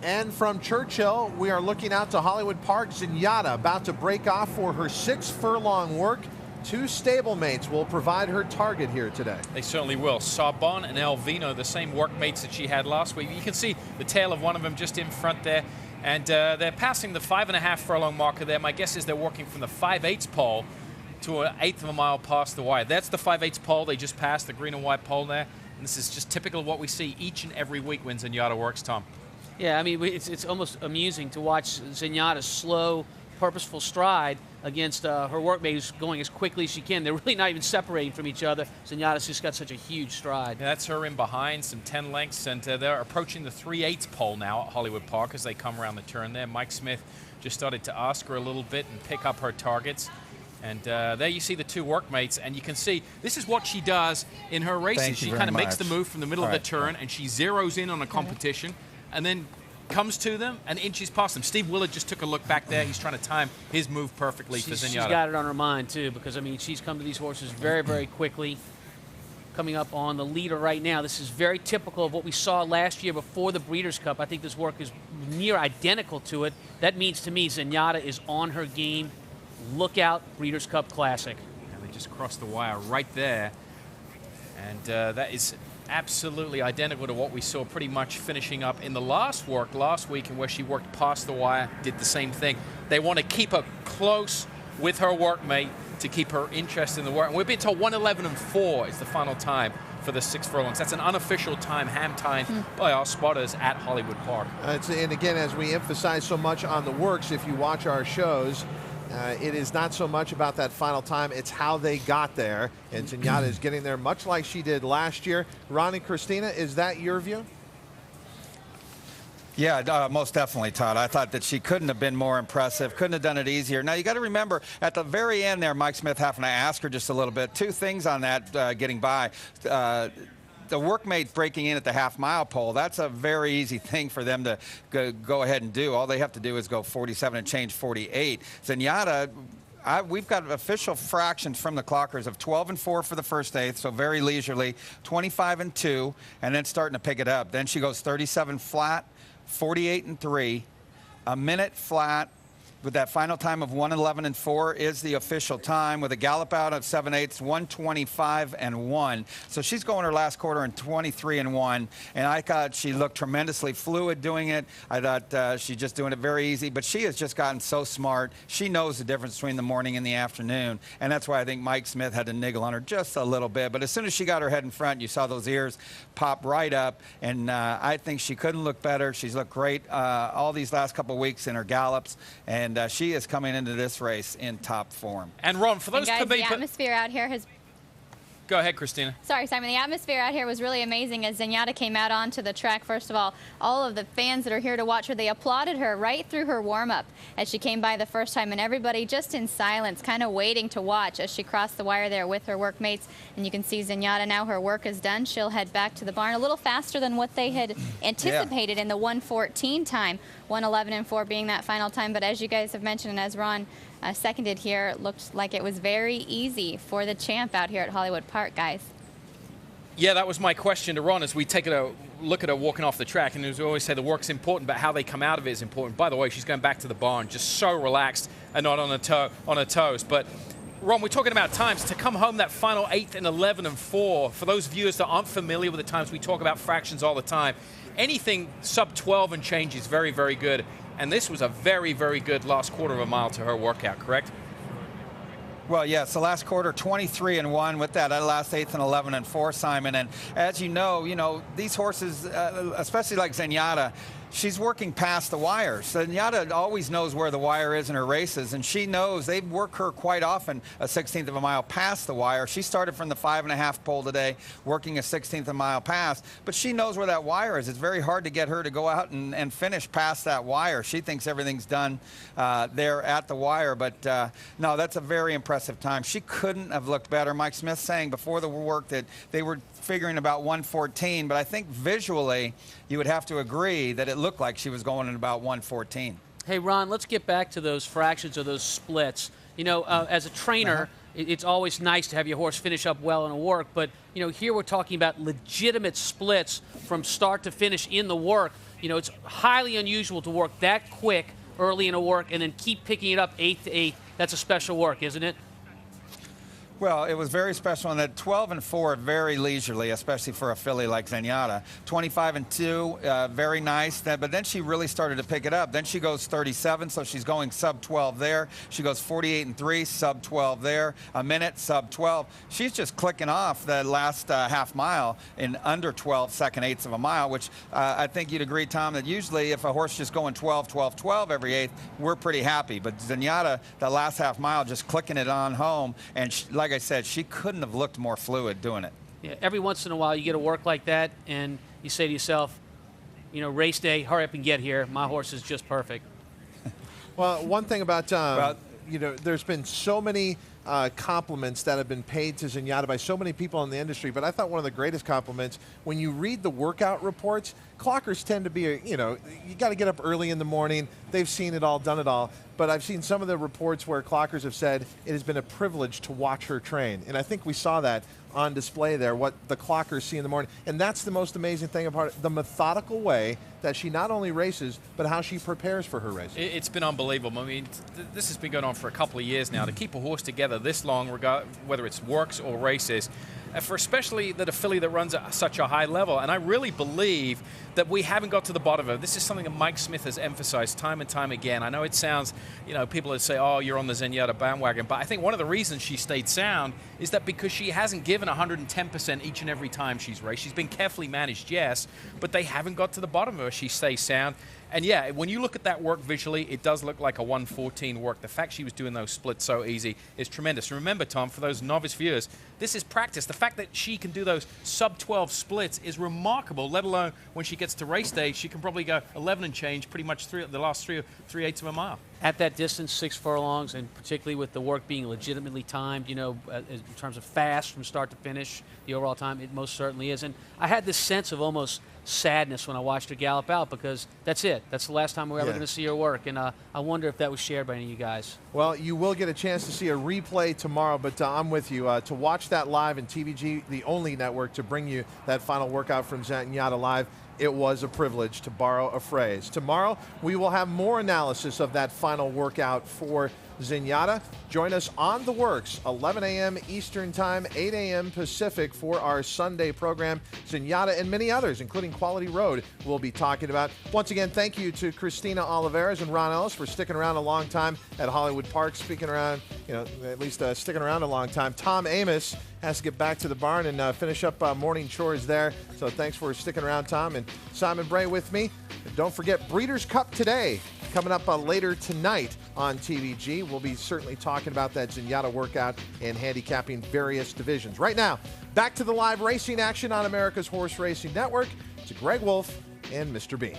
And from Churchill, we are looking out to Hollywood Park. Zenyatta about to break off for her 6th furlong work. 2 stablemates will provide her target here today. They certainly will. Sarbonne and Elvino, the same workmates that she had last week. You can see the tail of one of them just in front there. And they're passing the 5.5 furlong marker there. My guess is they're working from the 5/8 pole to an 1/8 of a mile past the wire. That's the 5/8 pole they just passed, the green and white pole there. And this is just typical of what we see each and every week when Zenyatta works, Tom. Yeah, I mean, it's almost amusing to watch Zenyatta's slow, purposeful stride against her workmate who's going as quickly as she can. They're really not even separating from each other. Zenyatta's just got such a huge stride. Yeah, that's her in behind, some 10 lengths, and they're approaching the 3/8 pole now at Hollywood Park as they come around the turn there. Mike Smith just started to ask her a little bit and pick up her targets. And there you see the 2 workmates, and you can see this is what she does in her races. She kind of makes the move from the middle of the turn, and she zeroes in on a competition, and then comes to them and inches past them. Steve Willard just took a look back there. He's trying to time his move perfectly for Zenyatta. She's got it on her mind, too, because, I mean, she's come to these horses very, very quickly. Coming up on the leader right now. This is very typical of what we saw last year before the Breeders' Cup. I think this work is near identical to it. That means to me Zenyatta is on her game. Look out, Breeders' Cup Classic. And they just crossed the wire right there. And that is absolutely identical to what we saw pretty much finishing up in the last work last week, and where she worked past the wire, did the same thing. They want to keep her close with her workmate to keep her interested in the work. And we've been told 1:11.4 is the final time for the 6 furlongs. That's an unofficial time, hand timed by our spotters at Hollywood Park. And again, as we emphasize so much on the works, if you watch our shows, it is not so much about that final time, it's how they got there. And Zenyatta is getting there much like she did last year. Ron and Christina, is that your view? Yeah, most definitely, Todd. I thought that she couldn't have been more impressive, couldn't have done it easier. Now, you got to remember, at the very end there, Mike Smith having to ask her just a little bit. 2 things on that getting by. The workmate breaking in at the half-mile pole, that's a very easy thing for them to go ahead and do. All they have to do is go 47 and change 48. Zenyatta, we've got official fractions from the clockers of 12-4 for the first 1/8, so very leisurely, 25-2, and then starting to pick it up. Then she goes 37 flat, 48-3, a minute flat, with that final time of 1:11.4 is the official time, with a gallop out of 7/8, 1:25.1. So she's going her last quarter in 23-1, and I thought she looked tremendously fluid doing it. I thought she's just doing it very easy, but she has just gotten so smart. She knows the difference between the morning and the afternoon, and that's why I think Mike Smith had to niggle on her just a little bit. But as soon as she got her head in front, you saw those ears pop right up, and I think she couldn't look better. She's looked great all these last couple of weeks in her gallops, and she is coming into this race in top form. And Ron, for those guys, the atmosphere out here has... Go ahead, Christina. Sorry, Simon. The atmosphere out here was really amazing as Zenyatta came out onto the track. First of all of the fans that are here to watch her, they applauded her right through her warm-up as she came by the first time, and everybody just in silence, kind of waiting to watch as she crossed the wire there with her workmates. And you can see Zenyatta now, her work is done. She'll head back to the barn a little faster than what they had anticipated in the 1:14 time, 1:11.4 being that final time. But as you guys have mentioned, and as Ron seconded here, it looked like it was very easy for the champ out here at Hollywood Park, guys. Yeah, that was my question to Ron as we take a look at her walking off the track. And as we always say, the work's important, but how they come out of it is important. By the way, she's going back to the barn, just so relaxed and not on her toes. But Ron, we're talking about times. To come home that final 8th and 11-4, for those viewers that aren't familiar with the times, we talk about fractions all the time. Anything sub 12 and change is very, very good. And this was a very, very good last quarter of a mile to her workout, correct? Well, yes, the last quarter, 23-1 with that last 8th and 11-4, Simon. And as you know, these horses, especially like Zenyatta, she's working past the wire. Zenyatta always knows where the wire is in her races, and she knows they work her quite often a 16th of a mile past the wire. She started from the 5.5 pole today, working a 16th of a mile past, but she knows where that wire is. It's very hard to get her to go out and finish past that wire. She thinks everything's done there at the wire, but no, that's a very impressive time. She couldn't have looked better. Mike Smith saying before the work that they were figuring about 1:14, but I think visually you would have to agree that it looked like she was going in about 1:14. Hey, Ron, let's get back to those fractions or those splits. You know, as a trainer, it's always nice to have your horse finish up well in a work, but here we're talking about legitimate splits from start to finish in the work. It's highly unusual to work that quick early in a work and then keep picking it up 8 to 8. That's a special work, isn't it? Well, it was very special, and that 12 and 4 very leisurely, especially for a filly like Zenyatta. 25 and 2, very nice. But then she really started to pick it up. Then she goes 37, so she's going sub 12 there. She goes 48 and 3, sub 12 there. A minute, sub 12. She's just clicking off the last half mile in under 12 second-eighths of a mile, which I think you'd agree, Tom, that usually if a horse just going 12, 12, 12 every eighth, we're pretty happy. But Zenyatta, the last half mile, just clicking it on home, and like I said, she couldn't have looked more fluid doing it. Yeah, every once in a while you get a work like that and you say to yourself, race day, hurry up and get here. My horse is just perfect. Well, one thing about, there's been so many compliments that have been paid to Zenyatta by so many people in the industry, but I thought one of the greatest compliments, when you read the workout reports, clockers tend to be, you got to get up early in the morning. They've seen it all, done it all. But I've seen some of the reports where clockers have said it has been a privilege to watch her train. And I think we saw that on display there, what the clockers see in the morning. And that's the most amazing thing about it, the methodical way that she not only races, but how she prepares for her races. It's been unbelievable. I mean, this has been going on for a couple of years now. To keep a horse together this long, whether it's works or races, for especially a filly that runs at such a high level. And I really believe that we haven't got to the bottom of it. This is something that Mike Smith has emphasized time and time again. I know it sounds, people that say, oh, you're on the Zenyatta bandwagon, but I think one of the reasons she stayed sound is that because she hasn't given 110% each and every time she's raced. She's been carefully managed, yes, but they haven't got to the bottom of her. She stays sound. And yeah, when you look at that work visually, it does look like a 114 work. The fact she was doing those splits so easy is tremendous. Remember, Tom, for those novice viewers, this is practice. The fact that she can do those sub-12 splits is remarkable, let alone when she gets to race day, she can probably go 11 and change pretty much the last 3/8 of a mile. At that distance, 6 furlongs, and particularly with the work being legitimately timed, in terms of fast from start to finish, the overall time, it most certainly is. And I had this sense of almost sadness when I watched her gallop out because that's it. That's the last time we're ever going to see her work. And I wonder if that was shared by any of you guys. Well, you will get a chance to see a replay tomorrow, but I'm with you. To watch that live in TVG, the only network to bring you that final workout from Zenyatta live, it was a privilege, to borrow a phrase. Tomorrow, we will have more analysis of that final workout for Zenyatta. Join us on The Works, 11 a.m. Eastern Time, 8 a.m. Pacific for our Sunday program. Zenyatta and many others, including Quality Road, we'll be talking about. Once again, thank you to Christina Oliveras and Ron Ellis for sticking around a long time at Hollywood Park, sticking around a long time. Tom Amos has to get back to the barn and finish up morning chores there. So thanks for sticking around, Tom. And Simon Bray with me. And don't forget Breeders' Cup today, coming up later tonight on TVG. We'll be certainly talking about that Zenyatta workout and handicapping various divisions. Right now, back to the live racing action on America's Horse Racing Network. To Greg Wolf and Mr. B.